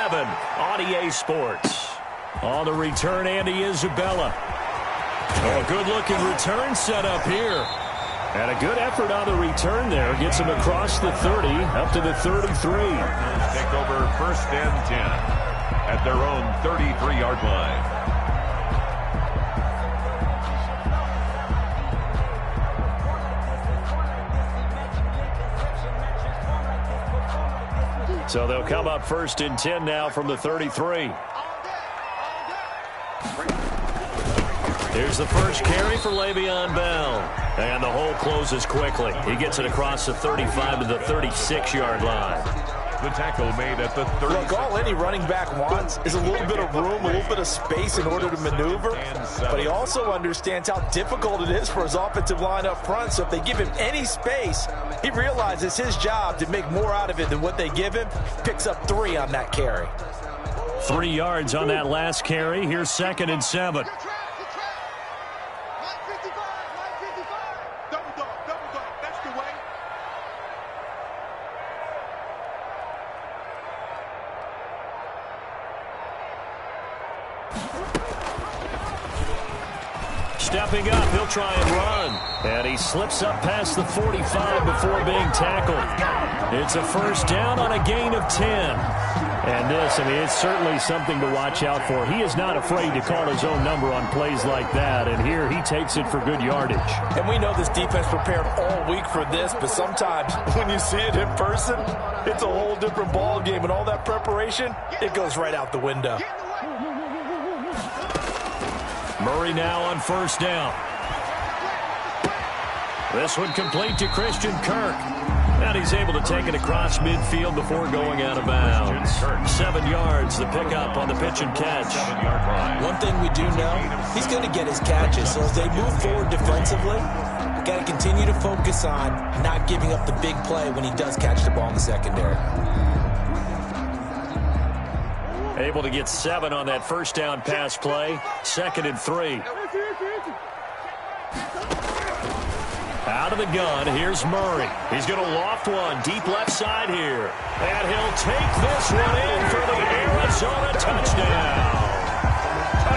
7 on EA Sports. On the return, Andy Isabella. Oh, a good-looking return set up here. And a good effort on the return there. Gets him across the 30, up to the 33. Take over 1st and 10 at their own 33-yard line. So they'll come up 1st and 10 now from the 33. Here's the first carry for Le'Veon Bell. And the hole closes quickly. He gets it across the 35 to the 36-yard line. The tackle made at the 30. Look, all any running back wants is a little bit of room, a little bit of space in order to maneuver. But he also understands how difficult it is for his offensive line up front. So if they give him any space, he realizes his job to make more out of it than what they give him. Picks up 3 on that carry. 3 yards on that last carry. Here's 2nd and 7. Stepping up, he'll try and run. And he slips up past the 45 before being tackled. It's a 1st down on a gain of 10. And this, it's certainly something to watch out for. He is not afraid to call his own number on plays like that. And here he takes it for good yardage. And we know this defense prepared all week for this, but sometimes when you see it in person, it's a whole different ball game. And all that preparation, it goes right out the window. Murray now on 1st down. This one complete to Christian Kirk. And he's able to take it across midfield before going out of bounds. 7 yards, the pickup on the pitch and catch. One thing we do know, he's going to get his catches. So as they move forward defensively, got to continue to focus on not giving up the big play when he does catch the ball in the secondary. Able to get 7 on that 1st down pass play. 2nd and 3. Out of the gun, here's Murray. He's going to loft one deep left side here. And he'll take this one in for the Arizona touchdown.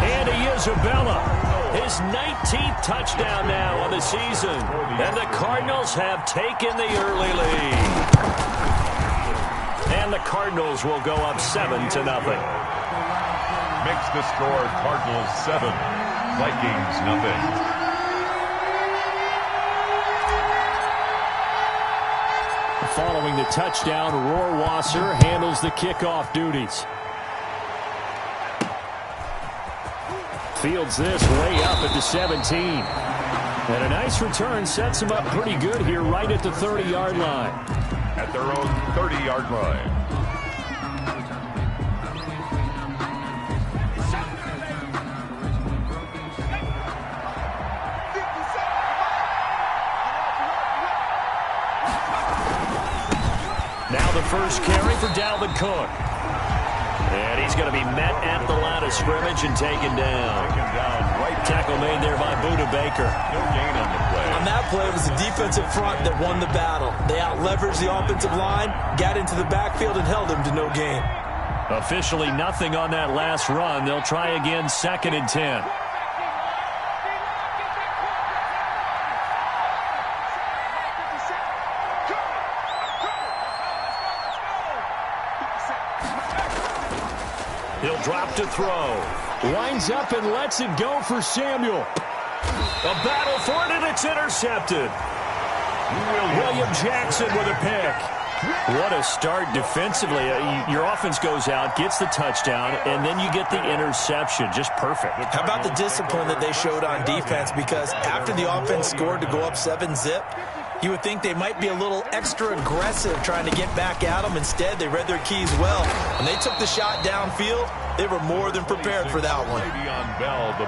Andy Isabella, his 19th touchdown now on the season. And the Cardinals have taken the early lead. And the Cardinals will go up 7-0. Makes the score Cardinals 7, Vikings nothing. Following the touchdown, Rohrwasser handles the kickoff duties. Fields this way up at the 17. And a nice return sets him up pretty good here right at the 30-yard line. At their own 30-yard line. Now the first carry for Dalvin Cook. And he's going to be met at the line of scrimmage and taken down. Tackle made there by Budda Baker. No gain on the play. On that play, it was the defensive front that won the battle. They out-leveraged the offensive line, got into the backfield, and held him to no gain. Officially nothing on that last run. They'll try again 2nd and 10. He'll drop to throw. Winds up and lets it go for Samuel. A battle for it, and it's intercepted. William Jackson with a pick. What a start defensively. Your offense goes out, gets the touchdown, and then you get the interception. Just perfect. How about the discipline that they showed on defense? Because after the offense scored to go up 7-zip, you would think they might be a little extra aggressive trying to get back at them. Instead, they read their keys well. When they took the shot downfield, they were more than prepared for that one.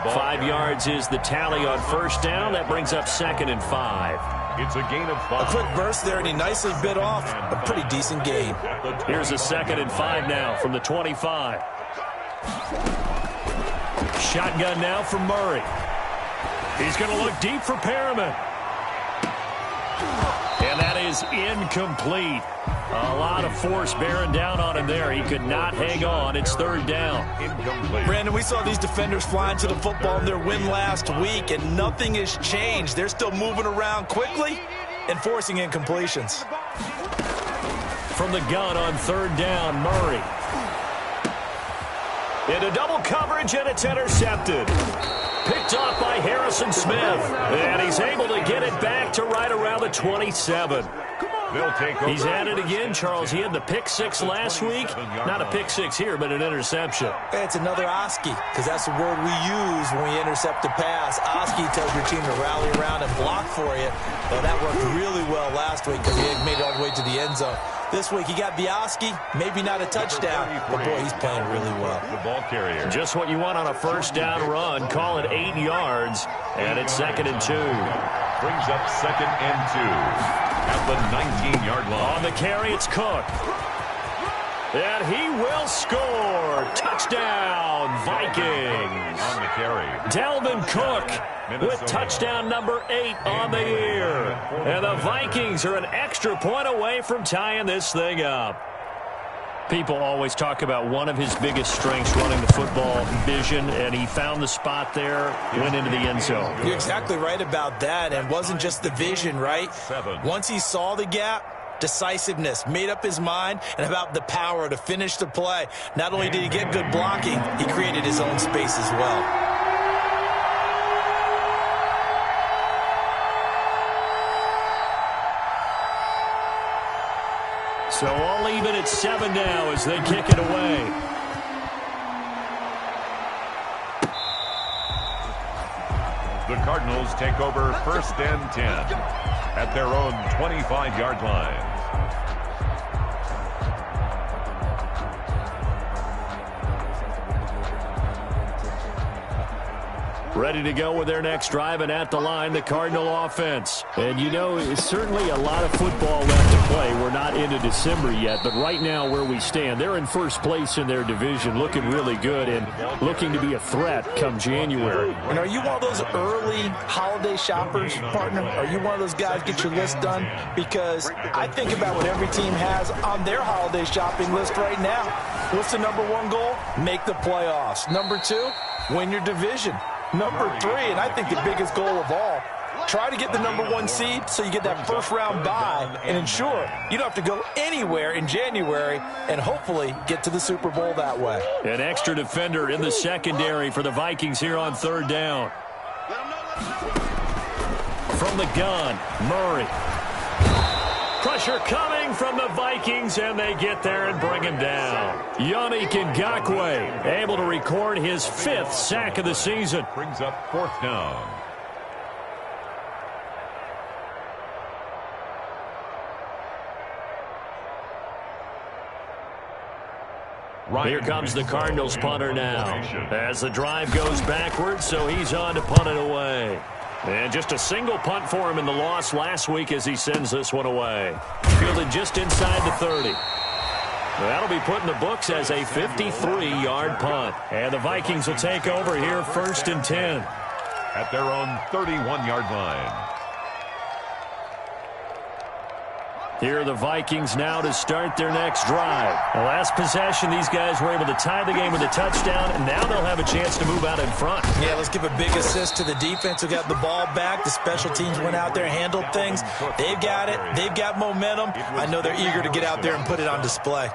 5 yards is the tally on 1st down. That brings up 2nd and 5. It's a gain of 5. A quick burst there, and he nicely bit off a pretty decent gain. Here's a 2nd and 5 now from the 25. Shotgun now for Murray. He's going to look deep for Perriman. And that is incomplete. A lot of force bearing down on him there. He could not hang on. It's third down. Incomplete. Brandon, we saw these defenders flying to the football in their win last week, and nothing has changed. They're still moving around quickly and forcing incompletions. From the gun on third down, Murray. Into double coverage, and it's intercepted. Picked off by Harrison Smith. And he's able to get it back to right around the 27. They'll take over. He's at it again, Charles. He had the pick six last week. Not a pick six here, but an interception. It's another Oski, because that's the word we use when we intercept a pass. Oski tells your team to rally around and block for you. Well, that worked really well last week because he had made it all the way to the end zone. This week he got the Oski, maybe not a touchdown, but boy, he's playing really well. The ball carrier. Just what you want on a first down run. Call it 8 yards, and it's 2nd and 2. Brings up 2nd and 2 at the 19-yard line. On the carry, it's Cook. And he will score. Touchdown, Vikings. On the carry. Dalvin Cook with touchdown number 8 on the year. And the Vikings are an extra point away from tying this thing up. People always talk about one of his biggest strengths running the football, vision, and he found the spot there, went into the end zone. You're exactly right about that, and it wasn't just the vision, right? Once he saw the gap, decisiveness, made up his mind, and about the power to finish the play. Not only did he get good blocking, he created his own space as well. So all even at 7 now as they kick it away. The Cardinals take over 1st and 10 at their own 25-yard line. Ready to go with their next drive, and at the line, the Cardinal offense. And, you know, it's certainly a lot of football left to play. We're not into December yet, but right now where we stand, they're in first place in their division, looking really good and looking to be a threat come January. And are you one of those early holiday shoppers, partner? Are you one of those guys get your list done? Because I think about what every team has on their holiday shopping list right now. What's the number 1 goal? Make the playoffs. Number 2, win your division. Number 3, and I think the biggest goal of all, try to get the number 1 seed so you get that first-round bye and ensure you don't have to go anywhere in January and hopefully get to the Super Bowl that way. An extra defender in the secondary for the Vikings here on third down. From the gun, Murray. Pressure coming from the Vikings, and they get there and bring him down. Yannick Ngakoue able to record his 5th sack of the season. Brings up 4th down. Here comes the Cardinals punter now as the drive goes backwards, so he's on to punt it away. And just a single punt for him in the loss last week as he sends this one away. Fielded just inside the 30. That'll be put in the books as a 53-yard punt. And the Vikings will take over here 1st and 10. At their own 31-yard line. Here are the Vikings now to start their next drive. The last possession, these guys were able to tie the game with a touchdown, and now they'll have a chance to move out in front. Yeah, let's give a big assist to the defense who got the ball back. The special teams went out there and handled things. They've got it. They've got momentum. I know they're eager to get out there and put it on display.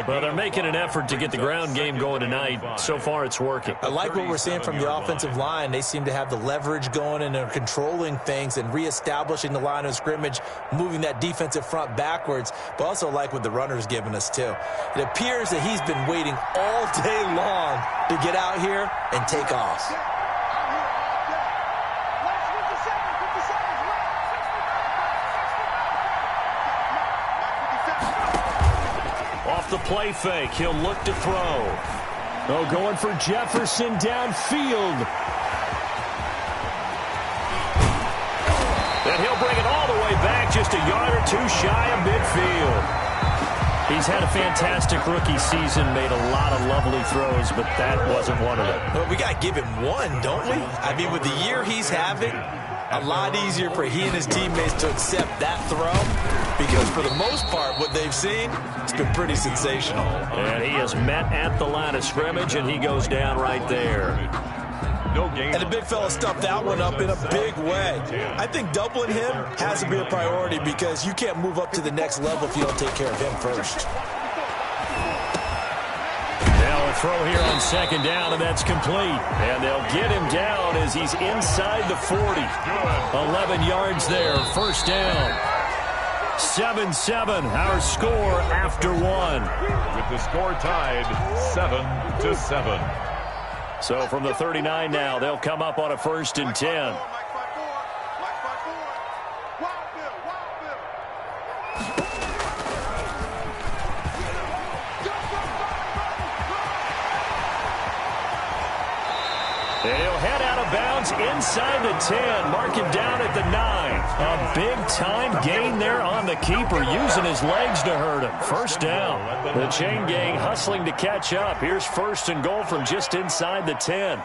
Well, they're making an effort to get the ground game going tonight. So far, it's working. I like what we're seeing from the offensive line. They seem to have the leverage going and are controlling things and reestablishing the line of scrimmage, moving that defensive front backwards, but also like what the runner's giving us, too. It appears that he's been waiting all day long to get out here and take off. Off the play fake, he'll look to throw. Oh, going for Jefferson downfield. And he'll bring it all the way back, just a yard or 2 shy of midfield. He's had a fantastic rookie season, made a lot of lovely throws, but that wasn't one of them. Well, we got to give him one, don't we? I mean, with the year he's having, a lot easier for he and his teammates to accept that throw because for the most part, what they've seen, it's been pretty sensational. And he is met at the line of scrimmage, and he goes down right there. And the big fella stuffed that one up in a big way. I think doubling him has to be a priority because you can't move up to the next level if you don't take care of him first. Now a throw here on second down, and that's complete. And they'll get him down as he's inside the 40. 11 yards there, first down. 7-7, our score after one. With the score tied 7-7. So from the 39 now, they'll come up on a 1st and 10. They'll head out of bounds inside the 10, mark him down at the 9. A big-time gain there on the keeper, using his legs to hurt him. First down. The chain gang hustling to catch up. Here's 1st and goal from just inside the 10.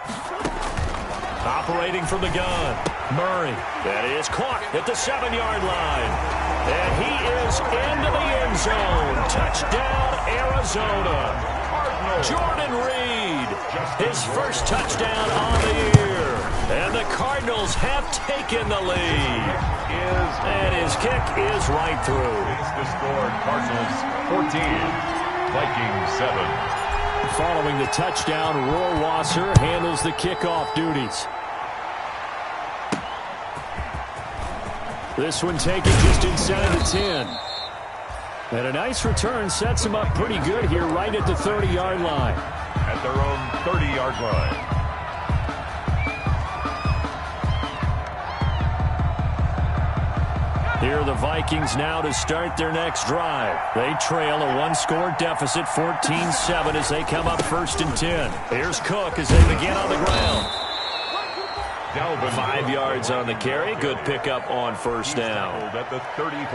Operating from the gun, Murray. That is caught at the 7-yard line. And he is into the end zone. Touchdown, Arizona. Jordan Reed, his first touchdown on the year. And the Cardinals have taken the lead. And his kick is right through. It's the score, Cardinals 14, Vikings 7. Following the touchdown, Rohrwasser handles the kickoff duties. This one taken just inside the 10. And a nice return sets him up pretty good here right at the 30-yard line. At their own 30-yard line. Here are the Vikings now to start their next drive. They trail a one-score deficit, 14-7, as they come up 1st and 10. Here's Cook as they begin on the ground. 5 yards on the carry. Good pickup on first down.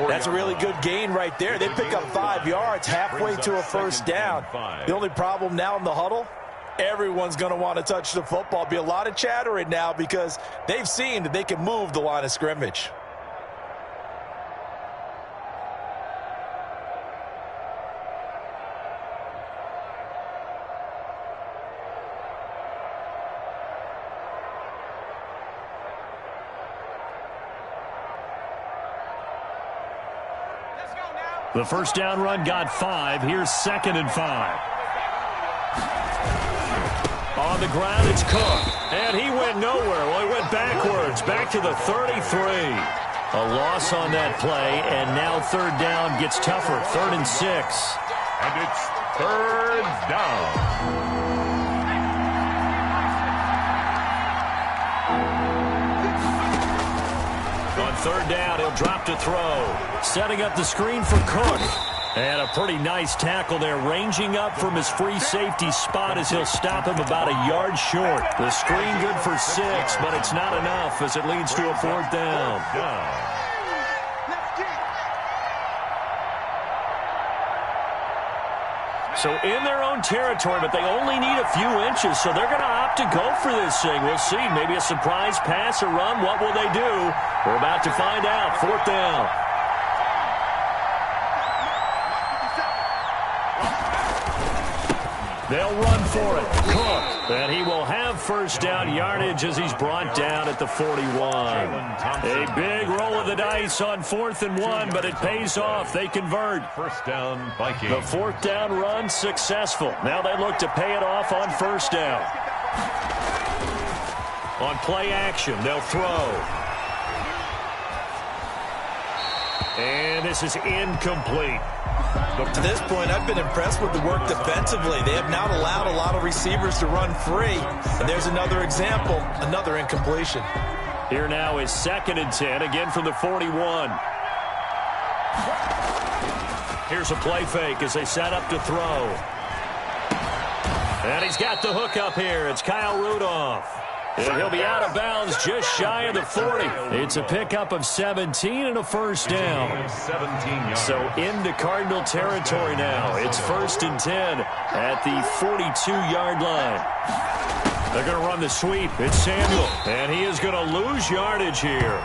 That's a really good gain right there. They pick up 5 yards halfway to a first down. The only problem now in the huddle, everyone's going to want to touch the football. Be a lot of chattering now because they've seen that they can move the line of scrimmage. The first down run got 5. Here's 2nd and 5. On the ground, it's Cook. And he went nowhere. Well, he went backwards, back to the 33. A loss on that play, and now 3rd down gets tougher. 3rd and 6. And it's 3rd down. On 3rd down, he'll drop to throw. Setting up the screen for Cook. And a pretty nice tackle there, ranging up from his free safety spot as he'll stop him about a yard short. The screen good for 6, but it's not enough as it leads to a 4th down. So in their own territory, but they only need a few inches, so they're going to opt to go for this thing. We'll see. Maybe a surprise pass or run. What will they do? We're about to find out. 4th down. They'll run for it. Cook. And he will have first down yardage as he's brought down at the 41. A big roll of the dice on 4th and 1, but it pays off. They convert. First down, Vikings. The 4th down run successful. Now they look to pay it off on 1st down. On play action, they'll throw. And this is incomplete. To this point, I've been impressed with the work defensively. They have not allowed a lot of receivers to run free. And there's another example, another incompletion. Here now is 2nd and 10, again from the 41. Here's a play fake as they set up to throw. And he's got the hook up here. It's Kyle Rudolph. And he'll be out of bounds just shy of the 40. It's a pickup of 17 and a first down. 17 yards. So into Cardinal territory now. It's 1st and 10 at the 42-yard line. They're going to run the sweep. It's Samuel, and he is going to lose yardage here.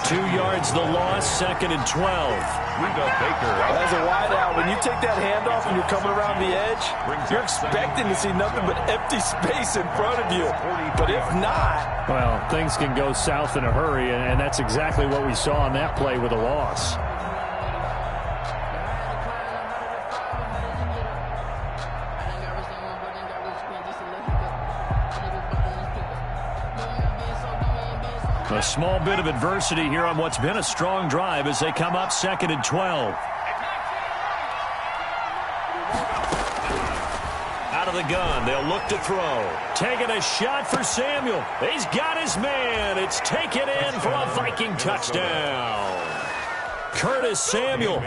2 yards the loss, 2nd and 12. As a wideout, when you take that handoff and you're coming around the edge, you're expecting to see nothing but empty space in front of you. But if not... Well, things can go south in a hurry, and that's exactly what we saw on that play with a loss. A small bit of adversity here on what's been a strong drive as they come up 2nd and 12. Out of the gun, they'll look to throw. Taking a shot for Samuel. He's got his man. It's taken in for a Viking touchdown. Curtis Samuel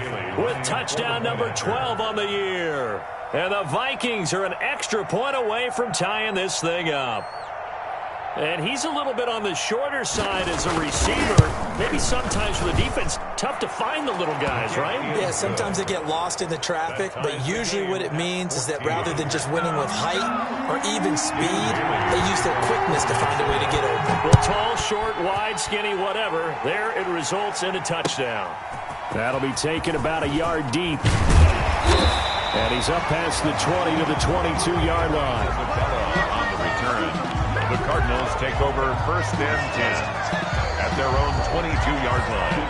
with touchdown number 12 on the year. And the Vikings are an extra point away from tying this thing up. And he's a little bit on the shorter side as a receiver. Maybe sometimes for the defense, tough to find the little guys, right? Yeah, sometimes they get lost in the traffic, but usually what it means is that rather than just winning with height or even speed, they use their quickness to find a way to get open. Well, tall, short, wide, skinny, whatever. There it results in a touchdown. That'll be taken about a yard deep. And he's up past the 20 to the 22-yard line. On the return. The Cardinals take over 1st and 10 at their own 22-yard line.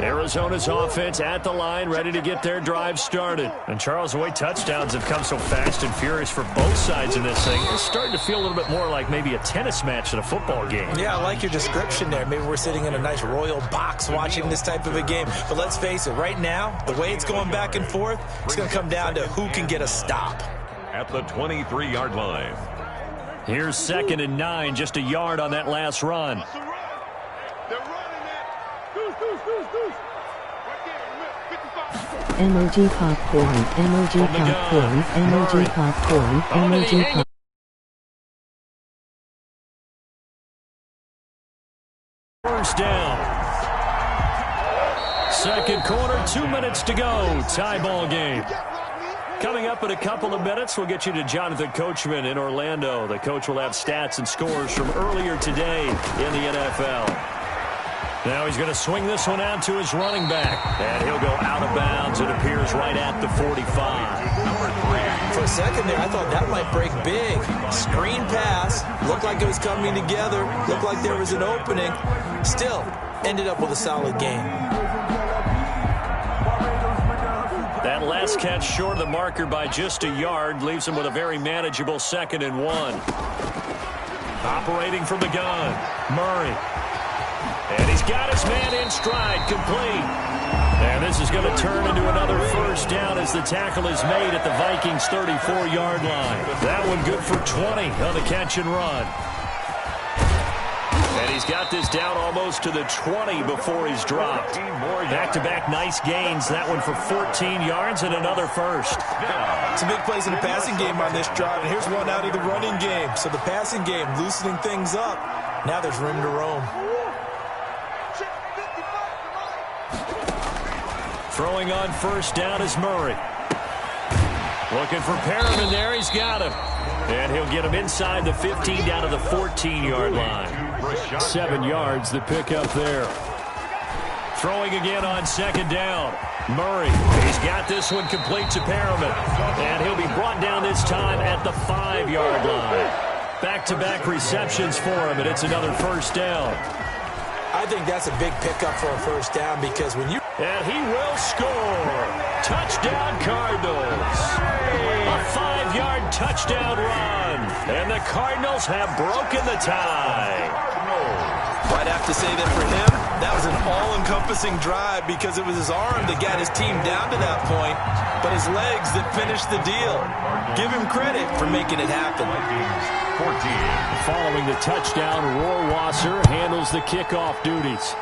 Arizona's offense at the line, ready to get their drive started. And Charles, the way touchdowns have come so fast and furious for both sides in this thing, it's starting to feel a little bit more like maybe a tennis match than a football game. Yeah, I like your description there. Maybe we're sitting in a nice royal box watching this type of a game. But let's face it, right now, the way it's going back and forth, it's going to come down to who can get a stop. At the 23-yard line. Here's 2nd and 9, just a yard on that last run. MOG popcorn, MOG popcorn, MOG popcorn, MOG popcorn. First down. 2nd quarter, 2 minutes to go. Tie ball game. Coming up in a couple of minutes, we'll get you to Jonathan Coachman in Orlando. The coach will have stats and scores from earlier today in the NFL. Now he's going to swing this one out to his running back. And he'll go out of bounds. It appears right at the 45. For a second there, I thought that might break big. Screen pass. Looked like it was coming together. Looked like there was an opening. Still, ended up with a solid game. That last catch short of the marker by just a yard leaves him with a very manageable 2nd and 1. Operating from the gun, Murray. And he's got his man in stride, complete. And this is going to turn into another first down as the tackle is made at the Vikings' 34-yard line. That one good for 20 on the catch and run. And he's got this down almost to the 20 before he's dropped. Back-to-back nice gains. That one for 14 yards and another first. It's a big plays in the passing game on this drive, and here's one out of the running game. So the passing game loosening things up. Now there's room to roam. Throwing on first down is Murray. Looking for Perriman there. He's got him. And he'll get him inside the 15 down to the 14-yard line. 7 yards the pickup there. Throwing again on 2nd down. Murray, he's got this one complete to Perriman. And he'll be brought down this time at the 5-yard line. Back-to-back receptions for him, and it's another first down. I think that's a big pickup for a first down because when you... And he will score. Touchdown Cardinals. A 5-yard touchdown run. And the Cardinals have broken the tie. I'd have to say that for him, that was an all-encompassing drive because it was his arm that got his team down to that point, but his legs that finished the deal. Give him credit for making it happen. 14. Following the touchdown, Rohrwasser handles the kickoff duties.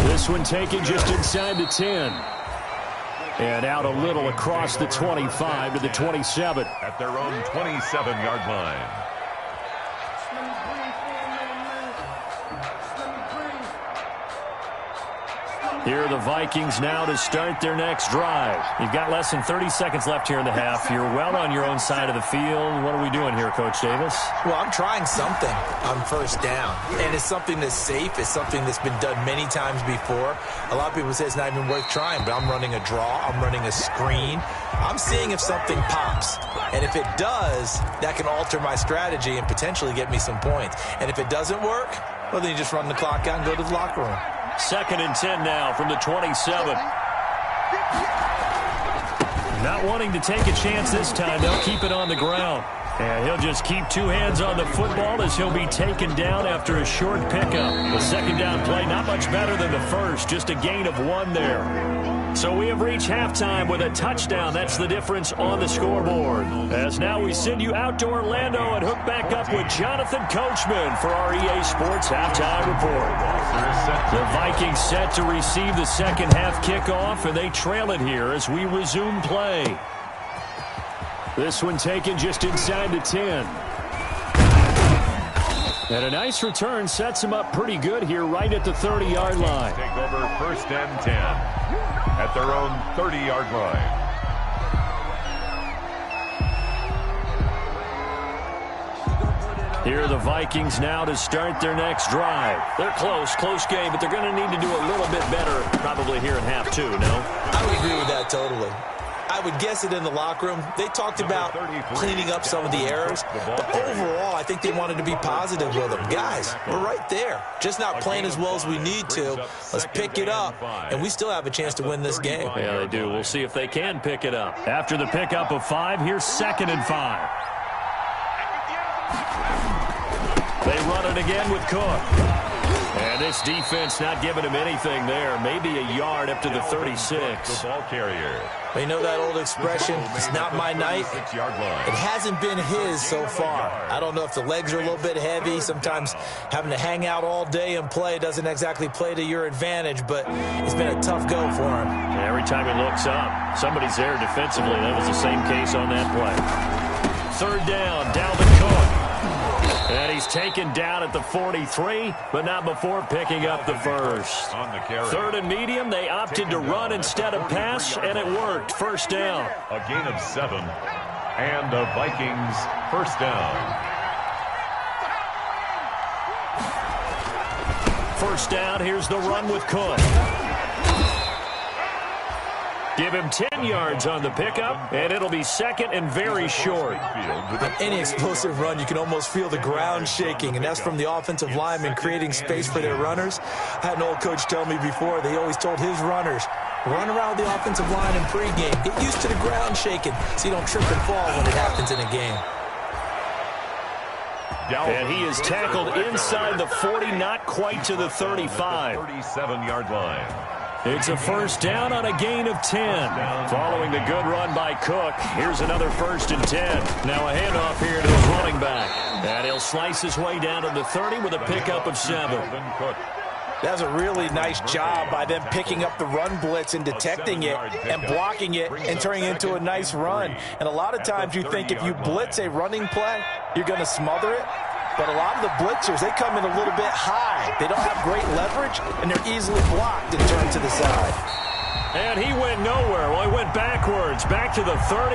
This This one taken just inside the 10. And out a little across the 25 to the 27. At their own 27-yard line. Here are the Vikings now to start their next drive. You've got less than 30 seconds left here in the half. You're well on your own side of the field. What are we doing here, Coach Davis? Well, I'm trying something on first down. And it's something that's safe. It's something that's been done many times before. A lot of people say it's not even worth trying, but I'm running a draw. I'm running a screen. I'm seeing if something pops. And if it does, that can alter my strategy and potentially get me some points. And if it doesn't work, well, then you just run the clock out and go to the locker room. 2nd and 10 now from the 27. Not wanting to take a chance this time. They'll keep it on the ground. And he'll just keep two hands on the football as he'll be taken down after a short pickup. The second down play not much better than the first. Just a gain of 1 there. So we have reached halftime with a touchdown. That's the difference on the scoreboard. As now we send you out to Orlando and hook back up with Jonathan Coachman for our EA Sports Halftime Report. The Vikings set to receive the second half kickoff, and they trail it here as we resume play. This one taken just inside the 10. And a nice return sets him up pretty good here right at the 30-yard line. Take over 1st and 10 at their own 30-yard line. Here are the Vikings now to start their next drive. They're close game, but they're going to need to do a little bit better probably here in half 2, no? I would agree with that totally. I would guess it in the locker room. They talked about cleaning up some of the errors, but overall, I think they wanted to be positive with them. Guys, we're right there. Just not playing as well as we need to. Let's pick it up, and we still have a chance to win this game. Yeah, they do. We'll see if they can pick it up. After the pickup of 5, here's 2nd and 5. They run it again with Cook. And this defense not giving him anything there. Maybe a yard up to the 36. The ball carrier. You know that old expression, it's not my night? It hasn't been his so far. I don't know if the legs are a little bit heavy. Sometimes having to hang out all day and play doesn't exactly play to your advantage, but it's been a tough go for him. And every time he looks up, somebody's there defensively. That was the same case on that play. 3rd down, Dalvin Cook. And he's taken down at the 43, but not before picking up the first. On the carry. 3rd and medium, they opted to run instead of pass, and it worked. 1st down. A gain of 7, and the Vikings 1st down. 1st down, here's the run with Cook. Give him 10 yards on the pickup, and it'll be 2nd and very short. On any explosive run, you can almost feel the ground shaking, and that's from the offensive linemen creating space for their runners. I had an old coach tell me before, they always told his runners, run around the offensive line in pregame. Get used to the ground shaking so you don't trip and fall when it happens in a game. And he is tackled inside the 40, not quite to the 35. 37-yard line. It's a 1st down on a gain of 10. Following the good run by Cook, here's another 1st and 10. Now a handoff here to his running back. And he'll slice his way down to the 30 with a pickup of 7. That was a really nice job by them picking up the run blitz and detecting it and blocking it and turning it into a nice run. And a lot of times you think if you blitz a running play, you're going to smother it. But a lot of the blitzers, they come in a little bit high. They don't have great leverage, and they're easily blocked and turned to the side. And he went nowhere. Well, he went backwards, back to the 33.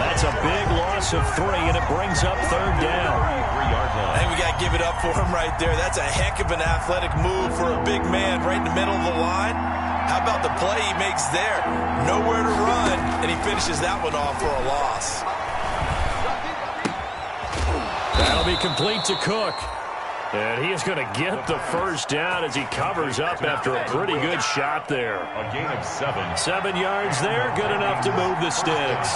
That's a big loss of 3, and it brings up 3rd down. I think we got to give it up for him right there. That's a heck of an athletic move for a big man right in the middle of the line. How about the play he makes there? Nowhere to run, and he finishes that one off for a loss. That'll be complete to Cook. And he is going to get the 1st down as he covers up after a pretty good shot there. A gain of 7. 7 yards there, good enough to move the sticks.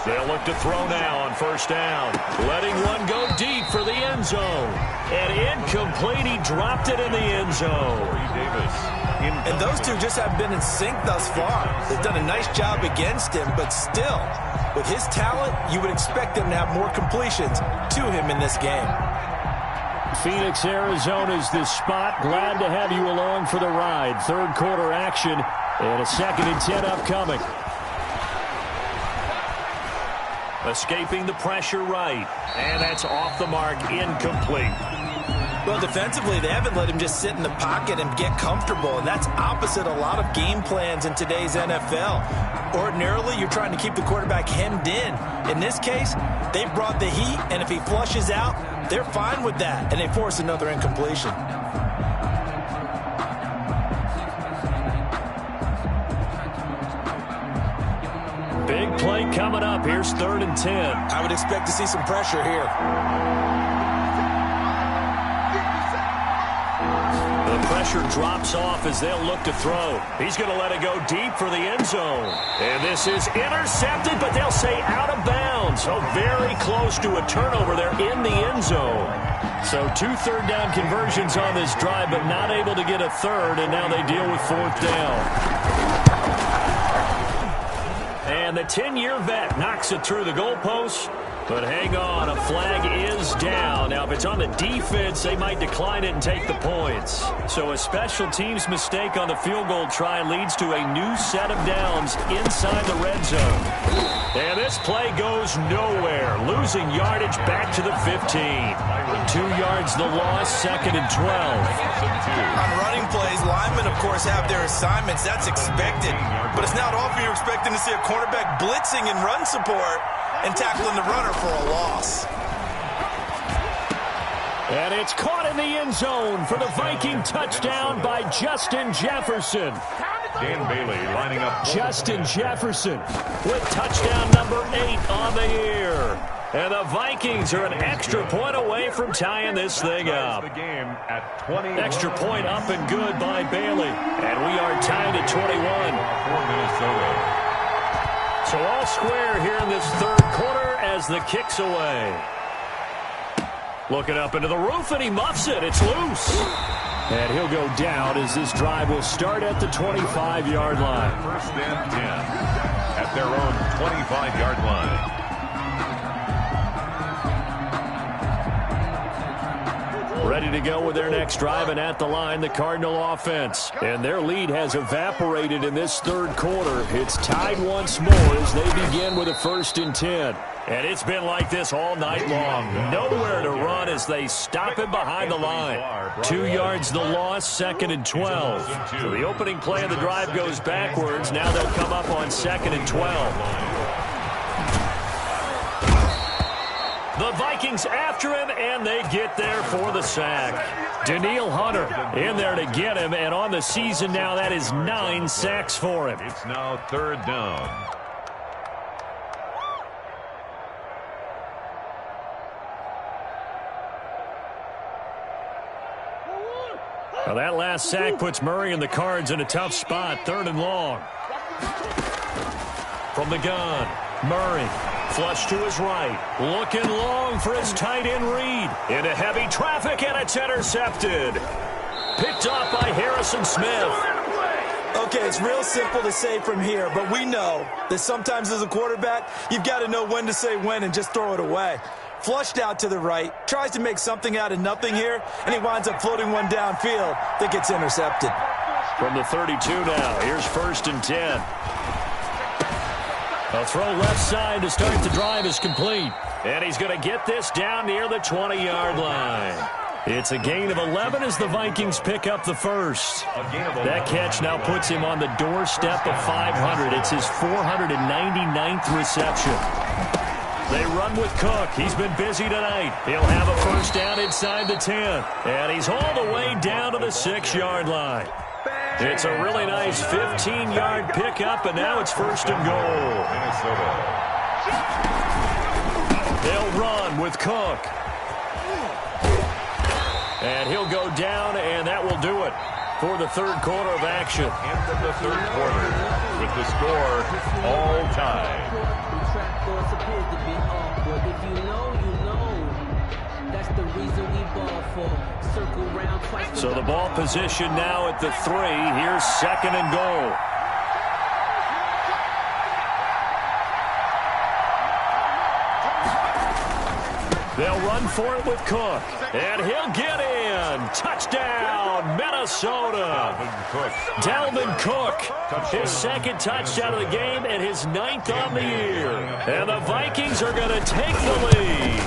They'll look to throw now on 1st down. Letting one go deep for the end zone. And incomplete, he dropped it in the end zone. Davis. And those two just haven't been in sync thus far. They've done a nice job against him, but still, with his talent, you would expect him to have more completions to him in this game. Phoenix, Arizona's the spot. Glad to have you along for the ride. Third quarter action and a 2nd and 10 upcoming. Escaping the pressure right. And that's off the mark, incomplete. Well, defensively, they haven't let him just sit in the pocket and get comfortable, and that's opposite a lot of game plans in today's NFL. Ordinarily, you're trying to keep the quarterback hemmed in. In this case, they brought the heat, and if he flushes out, they're fine with that, and they force another incompletion. Big play coming up. Here's 3rd and 10. I would expect to see some pressure here. The pressure drops off as they'll look to throw. He's going to let it go deep for the end zone. And this is intercepted, but they'll say out of bounds. So very close to a turnover there in the end zone. So 2 third-down conversions on this drive, but not able to get a third, and now they deal with 4th down. And the 10-year vet knocks it through the goalpost. But hang on, a flag is down. Now, if it's on the defense, they might decline it and take the points. So a special teams mistake on the field goal try leads to a new set of downs inside the red zone. And this play goes nowhere. Losing yardage back to the 15. 2 yards the loss, 2nd and 12. On running plays, linemen, of course, have their assignments. That's expected. But it's not often you're expecting to see a cornerback blitzing in run support and tackling the runner for a loss. And it's caught in the end zone for the Viking touchdown by Justin Jefferson. Dan Bailey lining up. Justin Jefferson with touchdown number 8 on the year. And the Vikings are an extra point away from tying this thing up. The game at 20. Extra point up and good by Bailey. And we are tied at 21. For Minnesota. So all square here in this 3rd quarter as the kick's away. Looking up into the roof, and he muffs it. It's loose. And he'll go down as this drive will start at the 25-yard line. 1st and 10 at their own 25-yard line. Ready to go with their next drive, and at the line, the Cardinal offense. And their lead has evaporated in this 3rd quarter. It's tied once more as they begin with a 1st and 10. And it's been like this all night long. Nowhere to run as they stop him behind the line. 2 yards the loss, 2nd and 12. So the opening play of the drive goes backwards. Now they'll come up on 2nd and 12. The Vikings after him, and they get there for the sack. Danielle Hunter in there to get him, and on the season now, that is 9 sacks for him. It's now 3rd down. Now that last sack puts Murray and the Cards in a tough spot, 3rd and long. From the gun, Murray. Flush to his right. Looking long for his tight end read. Into heavy traffic, and it's intercepted. Picked off by Harrison Smith. Okay, it's real simple to say from here, but we know that sometimes as a quarterback, you've got to know when to say when and just throw it away. Flushed out to the right, tries to make something out of nothing here, and he winds up floating one downfield that gets intercepted. From the 32 now, here's 1st and 10. A throw left side to start the drive is complete. And he's going to get this down near the 20-yard line. It's a gain of 11 as the Vikings pick up the 1st. That catch now puts him on the doorstep of 500. It's his 499th reception. They run with Cook. He's been busy tonight. He'll have a 1st down inside the 10. And he's all the way down to the 6-yard line. It's a really nice 15-yard pickup, and now it's 1st and goal. Minnesota. They'll run with Cook. And he'll go down, and that will do it for the 3rd quarter of action. End of the 3rd quarter with the score all tied. If you know, you know. That's the reason we So the ball position now at the 3. Here's 2nd and goal. They'll run for it with Cook. And he'll get in. Touchdown, Minnesota. Dalvin Cook, his 2nd touchdown of the game and his 9th on the year. And the Vikings are going to take the lead.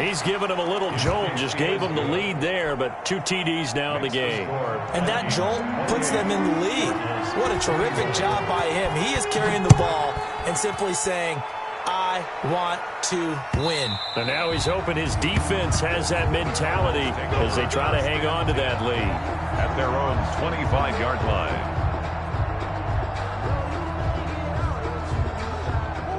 He's given him a little jolt, just gave him the lead there, but 2 TDs now in the game. And that jolt puts them in the lead. What a terrific job by him. He is carrying the ball and simply saying, I want to win. And now he's hoping his defense has that mentality as they try to hang on to that lead. At their own 25-yard line.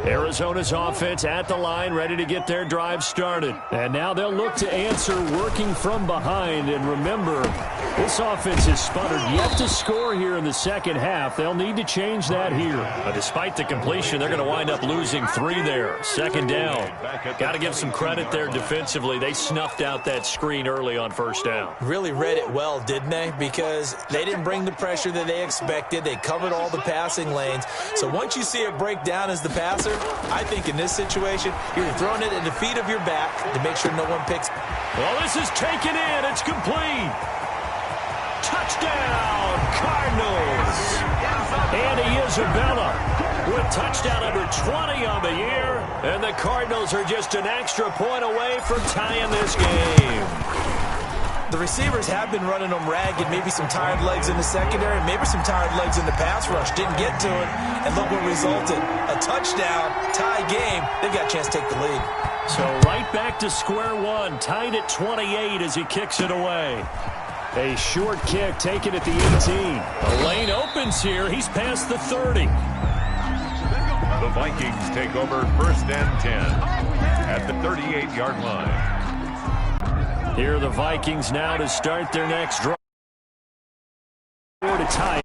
Arizona's offense at the line, ready to get their drive started. And now they'll look to answer working from behind. And remember, this offense has sputtered yet to score here in the second half. They'll need to change that here. Despite the completion, they're going to wind up losing 3 there. 2nd down. Got to give some credit there defensively. They snuffed out that screen early on 1st down. Really read it well, didn't they? Because they didn't bring the pressure that they expected. They covered all the passing lanes. So once you see it break down as the passer, I think in this situation, you're throwing it at the feet of your back to make sure no one picks. Well, this is taken in. It's complete. Touchdown, Cardinals. Andy Isabella with touchdown number 20 on the year. And the Cardinals are just an extra point away from tying this game. The receivers have been running them ragged, maybe some tired legs in the secondary, maybe some tired legs in the pass rush. Didn't get to it, and look what resulted. A touchdown, tie game. They've got a chance to take the lead. So right back to square one, tied at 28 as he kicks it away. A short kick taken at the 18. The lane opens here. He's past the 30. The Vikings take over 1st and 10 at the 38-yard line. Here are the Vikings now to start their next drive. To tie